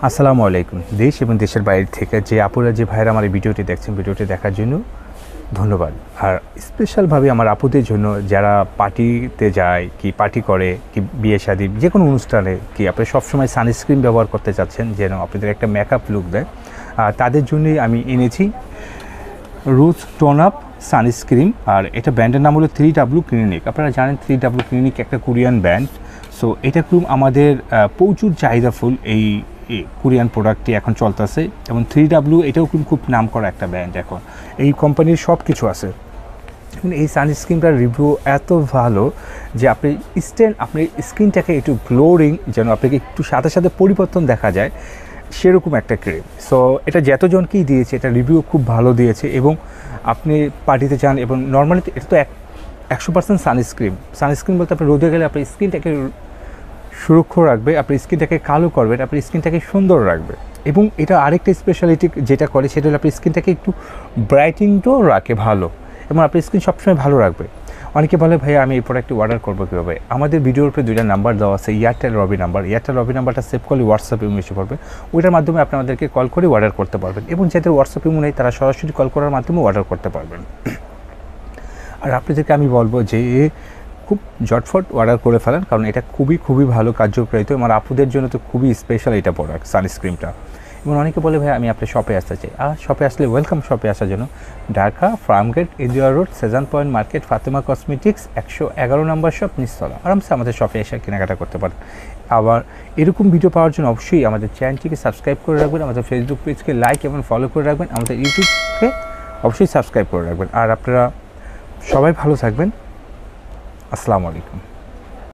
আসসালামু আলাইকুম। দেশ এবং দেশের বাইরে থেকে যে আপুরা যে ভাইরা আমার এই ভিডিওটি দেখছেন, ভিডিওটি দেখার জন্য ধন্যবাদ। আর স্পেশালভাবে আমার আপুদের জন্য যারা পার্টিতে যায় কি পার্টি করে কি বিয়ে শাদী যে কোনো অনুষ্ঠানে কি আপনি সবসময় সানস্ক্রিন ব্যবহার করতে চাচ্ছেন যেন আপনাদের একটা মেকআপ লুক দেয়, তাদের জন্যই আমি এনেছি রুজ টোন আপ সানস্ক্রিন। আর এটা ব্র্যান্ডের নাম হলো 3W ক্লিনিক। আপনারা জানেন 3W ক্লিনিক একটা কোরিয়ান ব্র্যান্ড। সো এটা খুব আমাদের প্রচুর চাহিদাফুল এই কোরিয়ান প্রোডাক্টটি এখন চলতেছে এবং 3W এটাও খুব নাম করা একটা ব্র্যান্ড। এখন এই কোম্পানির সব কিছু আছে। এই সানস্ক্রিনটার রিভিউ এত ভালো যে আপনার স্কিনটাকে একটু গ্লোরিং যেন আপনাকে একটু সাথে সাথে পরিবর্তন দেখা যায় সেরকম একটা ক্রিম। সো এটা যতজনকেই দিয়েছে এটা রিভিউ খুব ভালো দিয়েছে এবং আপনি পার্টিতে যান এবং নর্মালি এটা তো 100% সানস্ক্রিন বলতে আপনি রোদে গেলে আপনার স্কিনটাকে সুরক্ষা রাখবে, আপনার স্কিনটাকে কালো করবে, আপনার স্কিনটাকে সুন্দর রাখবে। এবং এটা আরেকটা স্পেশালিটি যেটা করে সেটা হলো আপনার স্কিনটাকে একটু ব্রাইটিংটাও রাখে ভালো এবং আপনার স্কিন সবসময় ভালো রাখবে। অনেকে বলে ভাই আমি এই প্রোডাক্টটি অর্ডার করবো কীভাবে? আমাদের ভিডিওর উপরে দুইটা নাম্বার দেওয়া আছে, এয়ারটেল রবি নাম্বারটা সেভ করলে হোয়াটসঅ্যাপে এসে পড়বে। ওইটার মাধ্যমে আপনি আমাদেরকে কল করে অর্ডার করতে পারবেন এবং যাদের হোয়াটসঅ্যাপ ইমো নেই তারা সরাসরি কল করার মাধ্যমে অর্ডার করতে পারবেন। আর আপনাদেরকে আমি বলবো যে খুব ঝটফট অর্ডার করে ফেলেন, কারণ এটা খুবই ভালো কার্যপ্রায়িত। আমার আপুদের জন্য তো খুবই স্পেশাল এটা প্রোডাক্ট সানস্ক্রিনটা। এবং অনেকে বলে ভাই আমি আপনার শপে আসতে চাই। আর শপে আসলে ওয়েলকাম শপে আসার জন্য। Dhaka Farmgate India road, Shezan point market, Fatema cosmetics 111 নম্বর শপ, নিচতলা। আরামসে আমাদের শপে এসে কেনাকাটা করতে পারেন। আবার এরকম ভিডিও পাওয়ার জন্য অবশ্যই আমাদের চ্যানেলটিকে সাবস্ক্রাইব করে রাখবেন, আমাদের ফেসবুক পেজকে লাইক এবং ফলো করে রাখবেন, আমাদের ইউটিউবকে অবশ্যই সাবস্ক্রাইব করে রাখবেন। আর আপনারা সবাই ভালো থাকবেন। আসসালামু আলাইকুম।